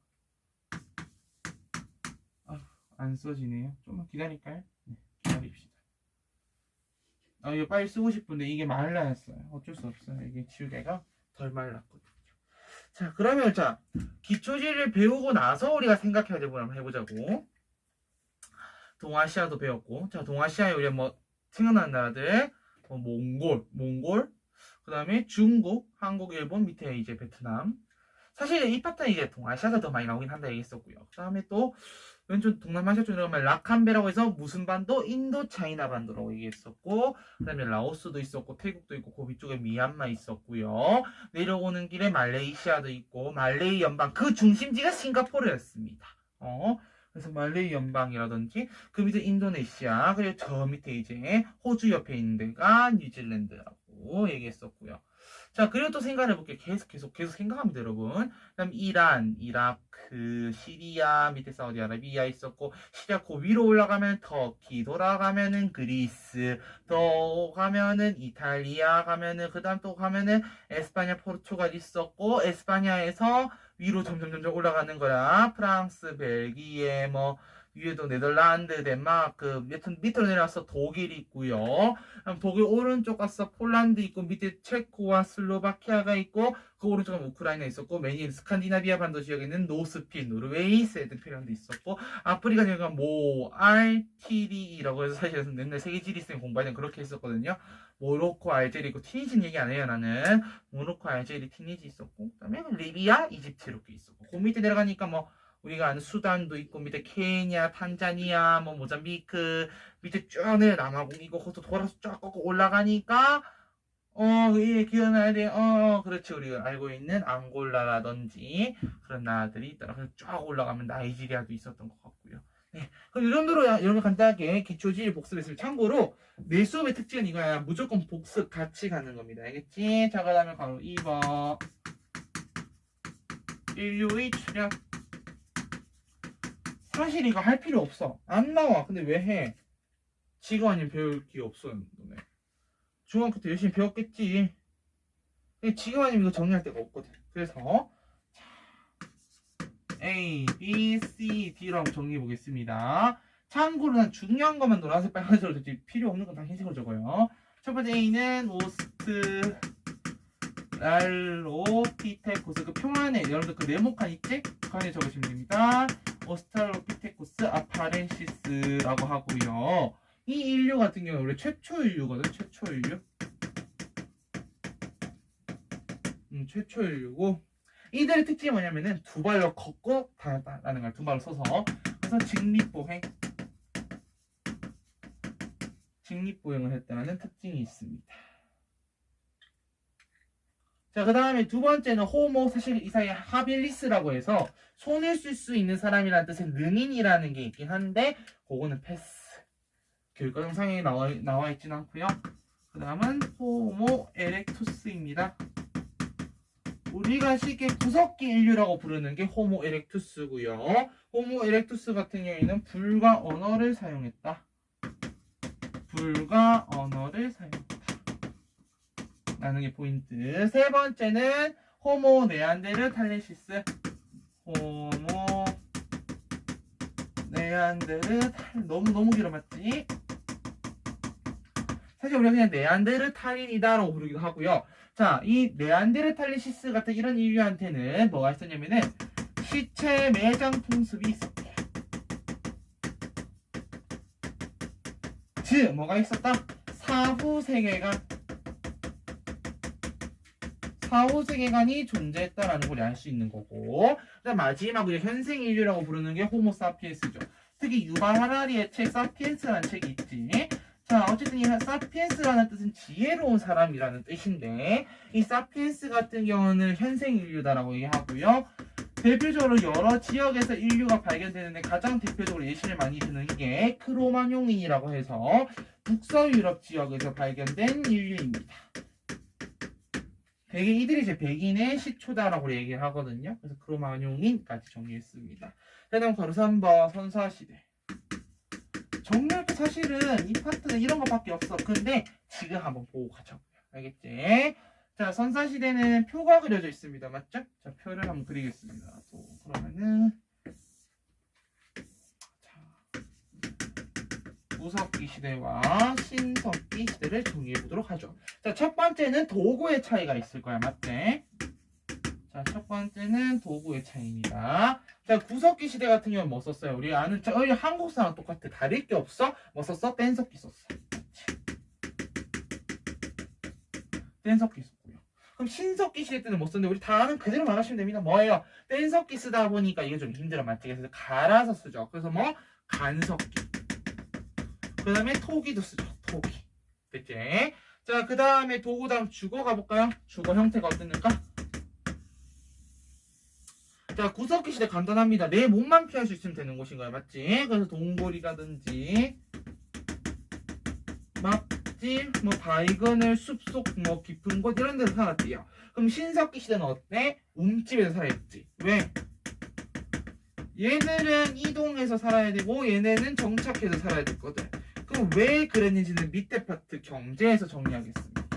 안 써지네요. 좀만 기다릴까요? 네, 기다립시다. 이거 빨리 쓰고 싶은데 이게 말라였어요. 어쩔 수 없어요. 이게 지우개가 덜 말랐거든요. 자, 그러면 자, 기초지를 배우고 나서 우리가 생각해야 되고 한번 해보자고. 동아시아도 배웠고, 자, 동아시아에 우리가 뭐 생각나는 나라들, 몽골, 그 다음에 중국, 한국, 일본, 밑에 이제 베트남. 사실 이 파트는 이제 동아시아가 더 많이 나오긴 한다 얘기했었고요. 그 다음에 또 왼쪽 동남아시아 쪽으로 가면 라칸베라고 해서 무슨 반도? 인도 차이나 반도라고 얘기했었고, 그 다음에 라오스도 있었고, 태국도 있고, 그 위쪽에 미얀마 있었고요. 내려오는 길에 말레이시아도 있고, 말레이 연방 그 중심지가 싱가포르였습니다. 그래서 말레이 연방이라든지 그 밑에 인도네시아, 그리고 저 밑에 이제 호주 옆에 있는 데가 뉴질랜드라고 얘기했었고요. 자, 그리고 또 생각을 해볼게요. 계속 생각합니다, 여러분. 그다음 이란, 이라크, 시리아, 밑에 사우디아라비아 있었고, 시리아 그 위로 올라가면 터키, 돌아가면은 그리스, 또 가면은 이탈리아 가면은, 그 다음 또 가면은 에스파냐, 포르투갈 있었고, 에스파냐에서 위로 점점 올라가는 거야. 프랑스, 벨기에, 뭐, 위에도 네덜란드, 덴마크, 밑으로 내려와서 독일 있고요. 독일 오른쪽 가서 폴란드 있고, 밑에 체코와 슬로바키아가 있고, 그 오른쪽 가면 우크라이나 있었고, 맨 스칸디나비아 반도 지역에 있는 노스핀, 노르웨이, 스웨덴 있었고, 아프리카 지역은 RTD라고 해서 사실 맨날 세계지리쌤 공부할 땐 그렇게 했었거든요. 모로코, 알제리 있고, 티니지는 얘기 안 해요, 나는. 모로코, 알제리, 티니지 있었고, 그 다음에 리비아, 이집트 이렇게 있었고, 그 밑에 내려가니까 뭐, 우리가 아는 수단도 있고 밑에 케냐, 탄자니아, 뭐 모잠비크 밑에 쭉 내려 남아공이고 거기서 돌아서 쫙 꺾고 올라가니까 예, 기억나야 돼. 그렇지. 우리가 알고 있는 앙골라라든지 그런 나라들이 있더라. 그래서 쫙 올라가면 나이지리아도 있었던 것 같고요. 네, 그럼 이 정도로 여러분 간단하게 기초지리 복습했으면 참고로 내 수업의 특징은 이거야. 무조건 복습 같이 가는 겁니다. 알겠지? 자, 그다음에 바로 2번 인류의 출현. 사실 이거 할 필요 없어. 안 나와. 근데 왜 해? 지금 아니면 배울 기회 없어. 너네. 중학교 때 열심히 배웠겠지. 근데 지금 아니면 이거 정리할 데가 없거든. 그래서 A, B, C, D로 한번 정리해 보겠습니다. 참고로 난 중요한 것만 노란색, 빨간색으로 적지 필요 없는 건 다 흰색으로 적어요. 첫 번째 A는 오스트 랄로피테쿠스 그 평안에 여러분들 그 네모칸 있지? 그 안에 적으시면 됩니다. 오스트랄로피테쿠스 아파렌시스라고 하고요. 이 인류 같은 경우는 원래 최초 인류거든. 최초 인류. 최초 인류고 이들의 특징이 뭐냐면은 두 발로 걷고 다녔다라는 거야. 두 발로 서서. 그래서 직립보행을 했다는 특징이 있습니다. 자, 그 다음에 두 번째는 호모, 사실 이 사이에 하빌리스라고 해서 손을 쓸 수 있는 사람이라는 뜻의 능인이라는 게 있긴 한데 그거는 패스. 교육과 영상에 나와 있진 않고요. 그 다음은 호모 에렉투스입니다. 우리가 쉽게 구석기 인류라고 부르는 게 호모 에렉투스고요. 호모 에렉투스 같은 경우에는 불과 언어를 사용했다. 불과 언어를 사용했다. 라는 게 포인트. 세 번째는 호모 네안데르탈렌시스. 호모 네안데르탈 너무 길어 맞지? 사실 우리가 그냥 네안데르탈인이다라고 부르기도 하고요. 자, 이 네안데르탈렌시스 같은 이런 인류한테는 뭐가 있었냐면은 시체 매장 풍습이 있었대요. 즉 뭐가 있었다? 사후 세계관이 존재했다라는 걸 알 수 있는 거고, 그다음 마지막으로 현생 인류라고 부르는 게 호모 사피엔스죠. 특히 유발 하라리의 책 사피엔스라는 책이 있지. 자, 어쨌든 이 사피엔스라는 뜻은 지혜로운 사람이라는 뜻인데 이 사피엔스 같은 경우는 현생 인류다라고 얘기하고요. 대표적으로 여러 지역에서 인류가 발견되는데 가장 대표적으로 예시를 많이 드는 게 크로마뇽인이라고 해서 북서유럽 지역에서 발견된 인류입니다. 대개 이들이 이제 백인의 시초다라고 얘기를 하거든요. 그래서 크로마뇽인까지 정리했습니다. 자, 다음 바로 3번 선사시대. 정리할 게 사실은 이 파트는 이런 것밖에 없어. 근데 지금 한번 보고 가자고요. 알겠지? 자, 선사시대는 표가 그려져 있습니다. 맞죠? 자, 표를 한번 그리겠습니다. 또 그러면은 자, 구석기 시대와 신석기 시대를 정리해 보도록 하죠. 자, 첫 번째는 도구의 차이가 있을 거야. 맞지? 자, 첫 번째는 도구의 차이입니다. 자, 구석기 시대 같은 경우는 뭐 썼어요? 우리 아는 저희 한국 사람 똑같아. 다를 게 없어? 뭐 썼어? 뗀석기 썼어. 뗀석기 썼고요. 그럼 신석기 시대 때는 뭐 썼는데 우리 다 아는 그대로 말하시면 됩니다. 뭐예요? 뗀석기 쓰다 보니까 이게 좀 힘들어. 맞지? 그래서 갈아서 쓰죠. 그래서 뭐 간석기. 그 다음에 토기도 쓰죠. 토기. 됐지? 자, 그 다음에 도구 다음 주거 가볼까요? 주거 형태가 어땠는가? 자, 구석기 시대 간단합니다. 내 몸만 피할 수 있으면 되는 곳인가요? 맞지? 그래서 동굴이라든지 막집, 뭐 바위그늘, 숲속, 뭐 깊은 곳 이런 데서 살았대요. 그럼 신석기 시대는 어때? 움집에서 살았지. 왜? 얘들은 이동해서 살아야 되고 얘네는 정착해서 살아야 됐거든. 그럼 왜 그랬는지는 밑에 파트 경제에서 정리하겠습니다.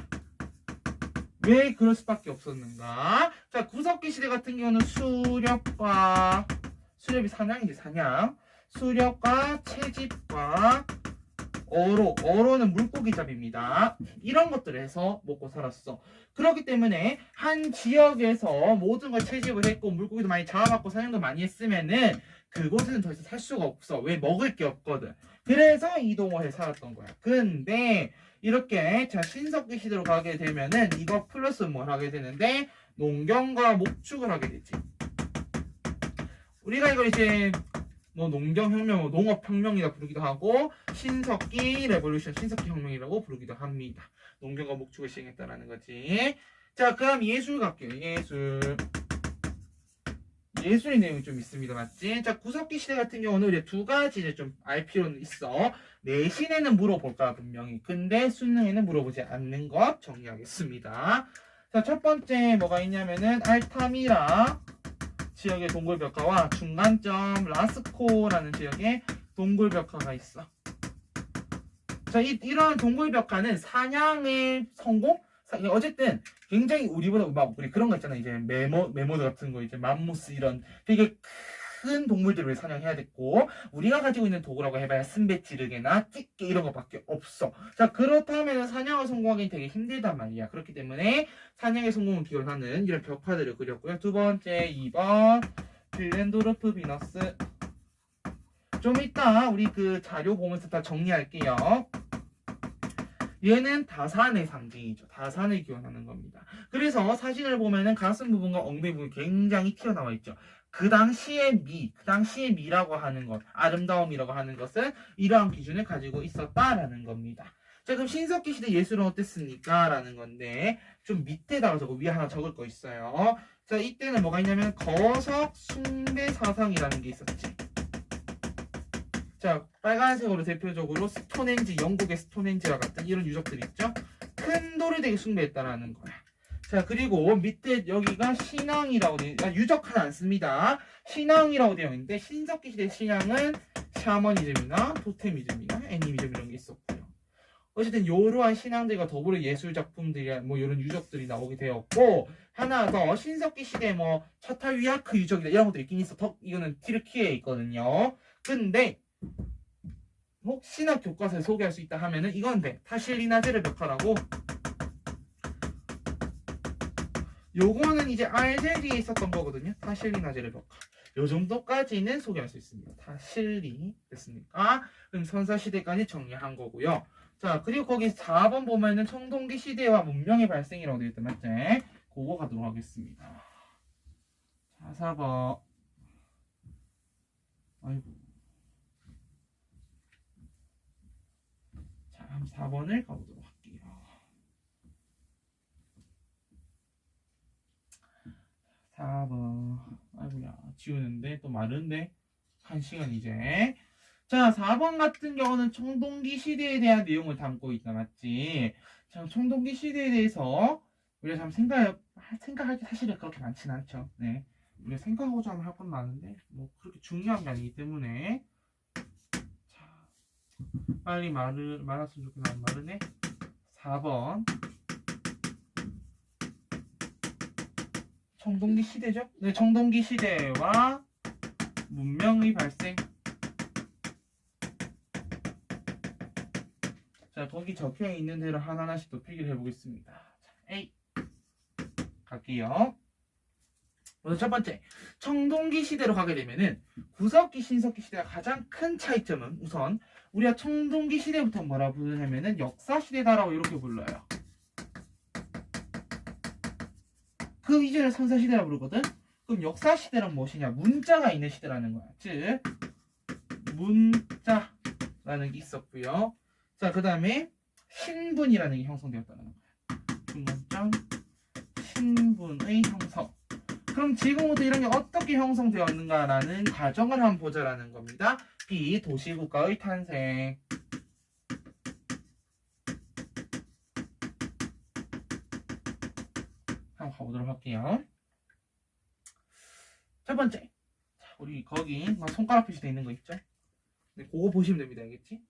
왜 그럴 수밖에 없었는가? 자, 구석기 시대 같은 경우는 수렵과 수렵이 사냥이지 사냥. 수렵과 채집과 어로는 물고기 잡입니다. 이런 것들을 해서 먹고 살았어. 그렇기 때문에 한 지역에서 모든 걸 채집을 했고 물고기도 많이 잡아먹고 사냥도 많이 했으면은 그곳에는 더 이상 살 수가 없어. 왜? 먹을 게 없거든. 그래서 이동을 해 살았던 거야. 근데 이렇게 자 신석기 시대로 가게 되면은 이거 플러스 뭘 하게 되는데 농경과 목축을 하게 되지. 우리가 이걸 이제 뭐 농경혁명, 뭐 농업혁명이라 부르기도 하고 신석기 레볼루션, 신석기 혁명이라고 부르기도 합니다. 농경과 목축을 시행했다라는 거지. 자, 그럼 예술 갈게요. 예술의 내용이 좀 있습니다. 맞지? 자, 구석기 시대 같은 경우는 우리 두 가지를 좀 알 필요는 있어. 내신에는 물어볼까 분명히. 근데 수능에는 물어보지 않는 것 정리하겠습니다. 자, 첫 번째 뭐가 있냐면은 알타미라 지역의 동굴벽화와 중간점 라스코라는 지역의 동굴벽화가 있어. 자, 이러한 동굴벽화는 사냥의 성공? 어쨌든 굉장히 우리보다 막 우리 그런 거 있잖아. 이제 메모드 같은 거 이제 맘무스 이런 되게 큰 동물들을 사냥해야 됐고 우리가 가지고 있는 도구라고 해봐야 쓴배 찌르개나 찌개 이런 거밖에 없어. 자, 그렇다면 사냥을 성공하기 되게 힘들단 말이야. 그렇기 때문에 사냥의 성공을 기원하는 이런 벽화들을 그렸고요. 두 번째 2번 빌렌도르프 비너스. 좀 이따 우리 그 자료 보면서 다 정리할게요. 얘는 다산의 상징이죠. 다산을 기원하는 겁니다. 그래서 사진을 보면은 가슴 부분과 엉덩이 부분이 굉장히 튀어나와 있죠. 그 당시의 미라고 하는 것, 아름다움이라고 하는 것은 이러한 기준을 가지고 있었다라는 겁니다. 자, 그럼 신석기 시대 예술은 어땠습니까? 라는 건데 좀 밑에다가 적고 위에 하나 적을 거 있어요. 자, 이때는 뭐가 있냐면 거석 숭배사상이라는 게 있었지. 자, 빨간색으로 대표적으로 스톤헨지, 영국의 스톤헨지와 같은 이런 유적들이 있죠. 큰 돌을 되게 숭배했다라는 거야. 자, 그리고 밑에 여기가 신앙이라고 되어 있는데 유적하는 않습니다. 신앙이라고 되어 있는데 신석기 시대 신앙은 샤머니즘이나 토테미즘이나 애니미즘 이런 게 있었고요. 어쨌든 이러한 신앙들과 더불어 예술 작품들이 뭐 이런 유적들이 나오게 되었고 하나 더 신석기 시대 뭐 차탈위아크 유적이다 이런 것도 있긴 있어. 이거는 튀르키예에 있거든요. 근데 혹시나 교과서에 소개할 수 있다 하면은 이건 돼. 타실리나제르 벽화라고. 요거는 이제 알제리에 있었던 거거든요. 타실리나제르 벽화. 요 정도까지는 소개할 수 있습니다. 타실리 됐습니까? 그럼 선사시대까지 정리한 거고요. 자, 그리고 거기 4번 보면은 청동기 시대와 문명의 발생이라고 되어 있단 맞지? 그거 가도록 하겠습니다. 자, 4번. 아이고. 자, 한번 4번을 가보도록 할게요. 4번. 아이고야, 지우는데 또 마른데 1시간 이제. 자, 4번 같은 경우는 청동기 시대에 대한 내용을 담고 있다, 맞지? 자, 청동기 시대에 대해서 우리가 참 생각할 게 사실은 그렇게 많지는 않죠. 네. 우리가 생각하고자 하면 할 건 많은데 뭐 그렇게 중요한 게 아니기 때문에. 자, 빨리 말았으면 좋겠나. 마르네. 4번. 청동기 시대죠? 네, 청동기 시대와 문명의 발생. 자, 거기 적혀 있는 대로 하나하나씩 또 필기를 해보겠습니다. 자, A 갈게요. 먼저 첫 번째, 청동기 시대로 가게 되면은 구석기, 신석기 시대가 가장 큰 차이점은 우선 우리가 청동기 시대부터 뭐라 부르냐면은 역사 시대다라고 이렇게 불러요. 그 이전에 선사 시대라고 부르거든. 그럼 역사 시대란 무엇이냐? 문자가 있는 시대라는 거야. 즉 문자라는 게 있었고요. 자, 그 다음에 신분이라는 게 형성되었다는 거야. 중간점 신분의 형성. 그럼 지금부터 이런 게 어떻게 형성되었는가라는 과정을 한번 보자라는 겁니다. B. 도시국가의 탄생. 한번 가보도록 할게요. 첫 번째, 자, 우리 거기 손가락 표시되어 있는 거 있죠? 네, 그거 보시면 됩니다. 알겠지?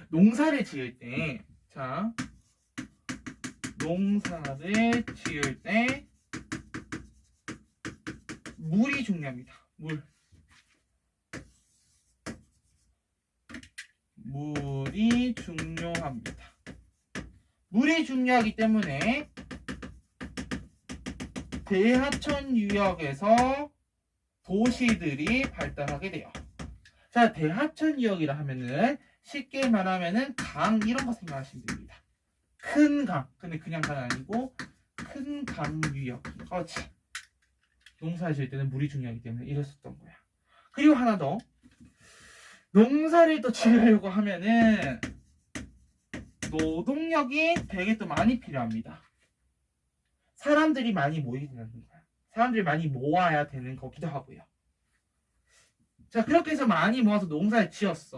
농사를 지을 때, 자, 농사를 지을 때 물이 중요합니다. 물이 중요합니다. 물이 중요하기 때문에 대하천 유역에서 도시들이 발달하게 돼요. 자, 대하천 유역이라 하면은 쉽게 말하면은 강 이런 거 생각하시면 됩니다. 큰 강. 근데 그냥 강이 아니고 큰 강 유역. 그렇지. 농사를 지을 때는 물이 중요하기 때문에 이랬었던 거야. 그리고 하나 더. 농사를 또 지으려고 하면은 노동력이 되게 또 많이 필요합니다. 사람들이 많이 모이게 되는 거야. 사람들이 많이 모아야 되는 거기도 하고요. 자, 그렇게 해서 많이 모아서 농사를 지었어.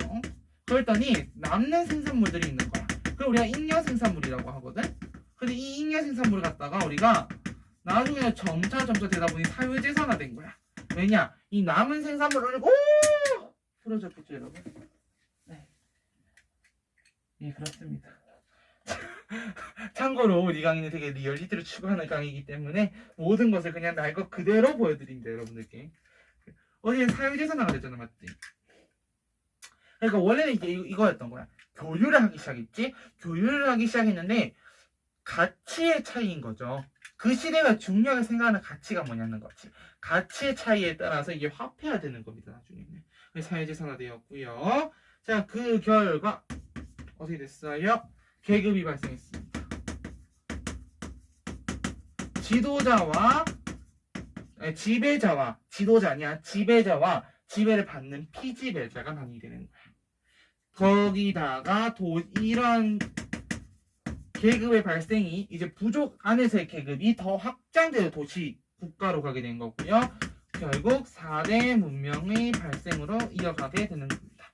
그랬더니 남는 생산물들이 있는 거야. 그걸 우리가 잉여 생산물이라고 하거든. 근데 이 잉여 생산물을 갖다가 우리가 나중에 점차 되다 보니 사유재산화 된 거야. 왜냐? 이 남은 생산물을 풀어졌겠죠, 여러분? 네. 예, 그렇습니다. 참고로 이 강의는 되게 리얼리티를 추구하는 강의이기 때문에 모든 것을 그냥 날 것 그대로 보여드립니다, 여러분들께. 어디에 사유재산화가 됐잖아, 맞지? 그러니까 원래는 이거였던 거야. 교류를 하기 시작했지? 교류를 하기 시작했는데 가치의 차이인 거죠. 그 시대가 중요하게 생각하는 가치가 뭐냐는 거지. 가치의 차이에 따라서 이게 화폐화 되는 겁니다, 나중에는. 사유재산화 되었고요. 자, 그 결과 어떻게 됐어요? 계급이 발생했습니다. 지배자와 지배를 받는 피지배자가 나뉘게 되는 거야. 거기다가 이런 계급의 발생이 이제 부족 안에서의 계급이 더 확장돼서 도시 국가로 가게 된 거고요. 결국 4대 문명의 발생으로 이어가게 되는 겁니다.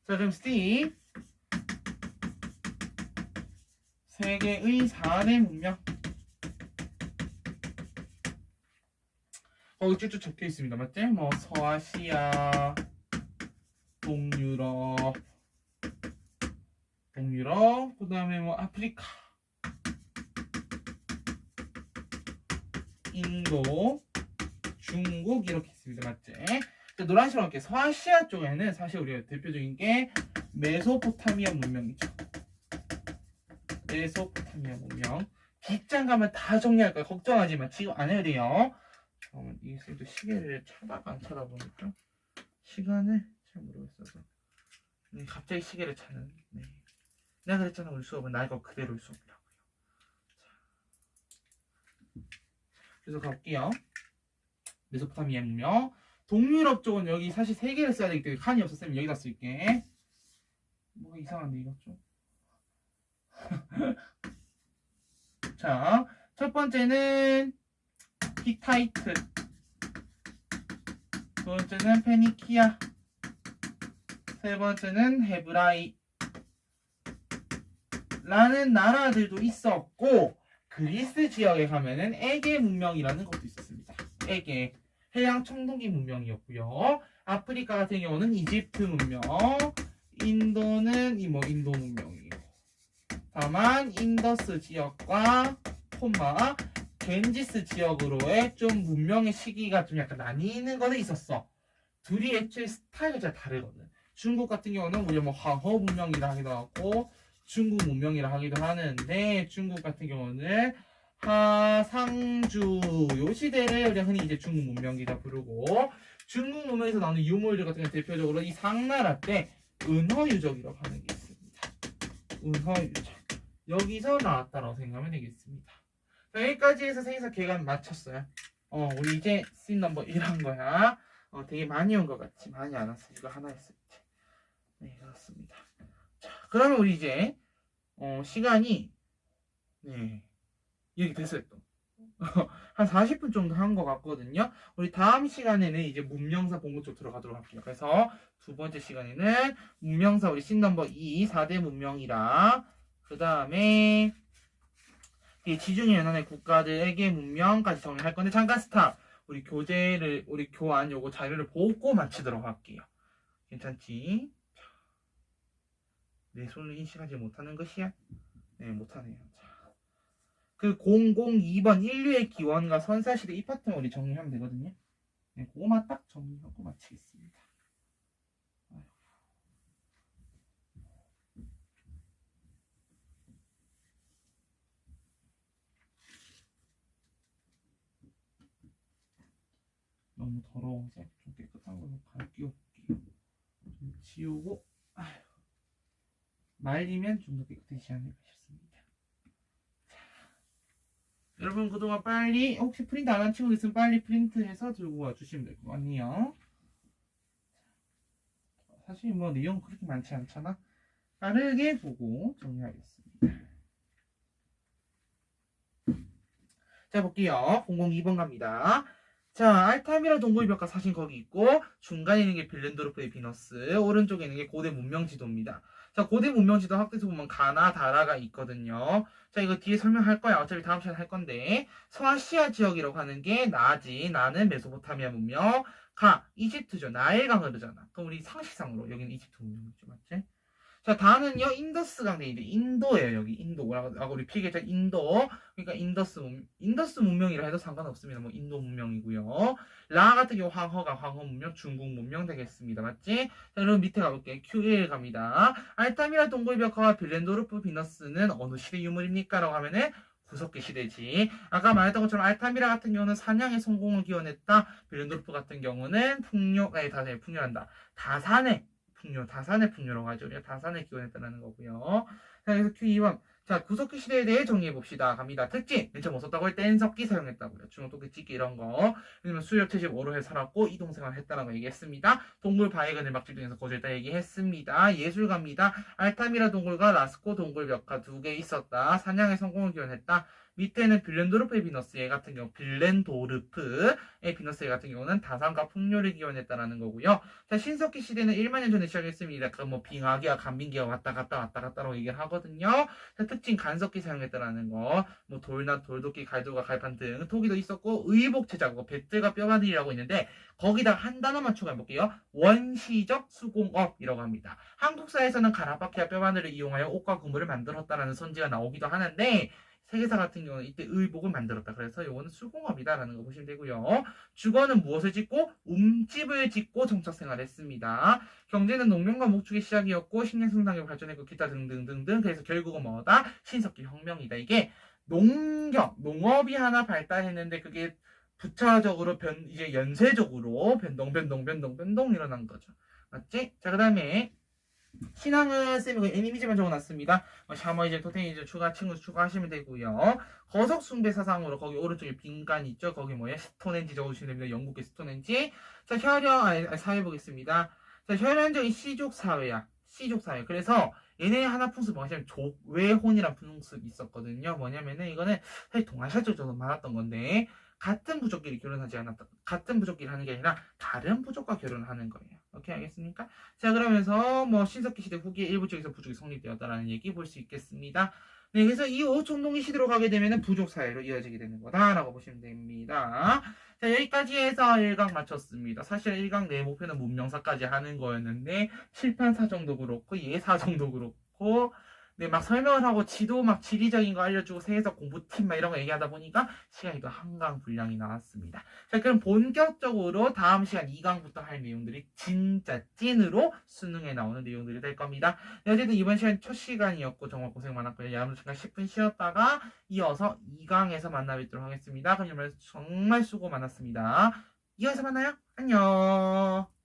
자, 그럼 C 세계의 4대 문명. 거기 쭉쭉 적혀 있습니다. 맞지? 뭐 서아시아, 동유럽, 그 다음에 뭐 아프리카, 인도, 중국 이렇게 있습니다. 맞지? 노란색으로 이렇게 서아시아 쪽에는 사실 우리가 대표적인 게 메소포타미아 문명이죠. 메소포타미아 문명. 뒷장 가면 다 정리할 거야. 걱정하지 마. 지금 안 해야 돼요. 이 쌤도 시계를 쳐다가 안 쳐다보니까 시간을 잘 모르겠어서 갑자기 시계를 차는. 네. 내가 그랬잖아, 우리 수업은 날 것 그대로의 수업이라고요. 자, 그래서 갈게요. 메소포타미아 문명. 동유럽 쪽은 여기 사실 3개를 써야 되기 때문에 칸이 없었으면 여기다 쓸게. 뭐가 이상한데 이거 좀. 자, 첫 번째는 히타이트, 두 번째는 페니키아, 세 번째는 헤브라이 라는 나라들도 있었고, 그리스 지역에 가면은 에게 문명이라는 것도 있었습니다. 에게 해양 청동기 문명이었고요. 아프리카 같은 경우는 이집트 문명, 인도는 인도 문명이고, 다만 인더스 지역과 콤마 겐지스 지역으로의 좀 문명의 시기가 좀 약간 나뉘는 거는 있었어. 둘이 애초에 스타일이 잘 다르거든. 중국 같은 경우는 우리 뭐 황허 문명이라 하기도 하고 중국 문명이라 하기도 하는데, 중국 같은 경우는 하상주 요 시대를 우리가 흔히 이제 중국 문명이라 부르고, 중국 문명에서 나오는 유물들 같은 경우 대표적으로 이 상나라 때 은허유적이라고 하는 게 있습니다. 은허유적 여기서 나왔다라고 생각하면 되겠습니다. 자, 여기까지 해서 생에서 계산 마쳤어요. 우리 이제 씬 넘버 1 한 거야. 되게 많이 온 것 같지? 많이 안 왔어. 이거 하나 했을 때. 네, 그렇습니다. 자, 그러면 우리 이제 시간이 이렇게 됐어요 또. 한 40분 정도 한 것 같거든요. 우리 다음 시간에는 이제 문명사 본문 쪽 들어가도록 할게요. 그래서 두 번째 시간에는 문명사 우리 씬 넘버 2 4대 문명이랑 그 다음에 지중해 연안의 국가들에게 문명까지 정리할 건데, 잠깐 스탑. 우리 교환 요거 자료를 보고 마치도록 할게요. 괜찮지? 내 손을 인식하지 못하는 것이야? 네, 못하네요. 자, 그 002번 인류의 기원과 선사시대 이 파트만 우리 정리하면 되거든요. 네, 그거만 딱 정리하고 마치겠습니다. 너무 더러워서 좀 깨끗한 걸로 갈게요. 좀 지우고, 말리면 좀 더 깨끗해지지 않을까 싶습니다. 자, 여러분 그동안 빨리 혹시 프린트 안 한 친구 있으면 빨리 프린트해서 들고 와주시면 될 것 같네요. 사실 뭐 내용 그렇게 많지 않잖아. 빠르게 보고 정리하겠습니다. 자, 볼게요. 002번 갑니다. 자, 알타미라 동굴벽화 사진 거기 있고, 중간에 있는 게 빌렌도르프의 비너스, 오른쪽에 있는 게 고대 문명지도입니다. 자, 고대 문명지도 학대에서 보면 가나, 다라가 있거든요. 자, 이거 뒤에 설명할 거야. 어차피 다음 시간에 할 건데, 서아시아 지역이라고 하는 게 나지, 나는 메소포타미아 문명, 이집트죠. 나일강 흐르잖아. 그럼 우리 상식상으로 여기는 이집트 문명이죠. 맞지? 자, 다는요, 인더스강 대인데, 인도예요, 여기. 인도. 뭐라고, 우리 피해자 인도. 그러니까 인더스 문명이라 해도 상관없습니다. 뭐, 인도 문명이고요. 라 같은 경우 황허 문명, 중국 문명 되겠습니다. 맞지? 자, 그럼 밑에 가볼게요. Q1 갑니다. 알타미라 동굴벽화와 빌렌도르프 비너스는 어느 시대 유물입니까? 라고 하면은, 구석기 시대지. 아까 말했던 것처럼 알타미라 같은 경우는 사냥의 성공을 기원했다. 빌렌도르프 같은 경우는 풍요한다. 다산의 풍요라고 하죠. 다산의 기원했다는 거고요. 자, 그래서 Q2번. 자, 구석기 시대에 대해 정리해봅시다. 갑니다. 특징. 맨 처음 못 썼다고 할 땐 석기 사용했다고요. 중국도끼 찍기 이런 거. 왜냐면 수렵 채집 오로해 살았고 이동생활 했다라고 얘기했습니다. 동굴 바위근을 막집 등에서 거주했다 얘기했습니다. 예술 갑니다. 알타미라 동굴과 라스코 동굴 벽화 2개 있었다. 사냥의 성공을 기원했다. 밑에는 빌렌도르프의 비너스 얘 같은 경우 빌렌도르프의 비너스 얘 같은 경우는 다산과 풍요를 기원했다라는 거고요. 자, 신석기 시대는 1만 년 전에 시작했습니다. 그 뭐 빙하기와 간빙기가 왔다 갔다라고 얘기를 하거든요. 자, 특징 간석기 사용했다라는 거, 뭐 돌낫, 돌도끼, 갈도가, 갈판 등 토기도 있었고 의복 제작, 배틀과 뼈바늘이라고 있는데 거기다 한 단어만 추가해 볼게요. 원시적 수공업이라고 합니다. 한국사에서는 가라바키와 뼈바늘을 이용하여 옷과 그물을 만들었다라는 선지가 나오기도 하는데 세계사 같은 경우는 이때 의복을 만들었다. 그래서 이거는 수공업이다라는 거 보시면 되고요. 주거는 무엇을 짓고? 움집을 짓고 정착생활을 했습니다. 경제는 농명과 목축의 시작이었고 식량 생산력을 발전했고 기타 등등등등. 그래서 결국은 뭐다? 신석기 혁명이다. 이게 농업이 하나 발달했는데 그게 부차적으로 이제 연쇄적으로 변동 일어난 거죠. 맞지? 자, 그 다음에 신앙은 쌤이 그 애니미지만 적어놨습니다. 샤머니즘, 토테니즘 추가 친구 추가하시면 되고요. 거석 숭배 사상으로 거기 오른쪽에 빈간 있죠. 거기 뭐야? 스톤헨지 적어주시면 됩니다. 영국의 스톤헨지. 자, 사회 보겠습니다. 자, 혈연적인 시족 사회야. 시족 사회. 그래서 얘네 하나 풍습 뭐냐면 족외혼이란 풍습이 있었거든요. 뭐냐면은 이거는 사실 동아시아 쪽에도 많았던 건데 같은 부족끼리 결혼하지 않았다. 같은 부족끼리 하는 게 아니라 다른 부족과 결혼하는 거예요. 오케이, 알겠습니까? 자, 그러면서 뭐 신석기 시대 후기에 일부 쪽에서 부족이 성립되었다라는 얘기 볼 수 있겠습니다. 네, 그래서 이후 총동기 시대로 가게 되면은 부족 사회로 이어지게 되는 거다라고 보시면 됩니다. 자, 여기까지 해서 1강 마쳤습니다. 사실 1강 내 목표는 문명사까지 하는 거였는데 칠판사 정도 그렇고 예사 정도 그렇고 네, 막 설명을 하고 지도 막 지리적인 거 알려주고 세계사 공부팀 막 이런 거 얘기하다 보니까 시간이 또 한강 분량이 나왔습니다. 자, 그럼 본격적으로 다음 시간 2강부터 할 내용들이 진짜 찐으로 수능에 나오는 내용들이 될 겁니다. 네, 어쨌든 이번 시간 첫 시간이었고 정말 고생 많았고요. 여러분 잠깐 10분 쉬었다가 이어서 2강에서 만나 뵙도록 하겠습니다. 그럼 여러분 정말 수고 많았습니다. 이어서 만나요. 안녕.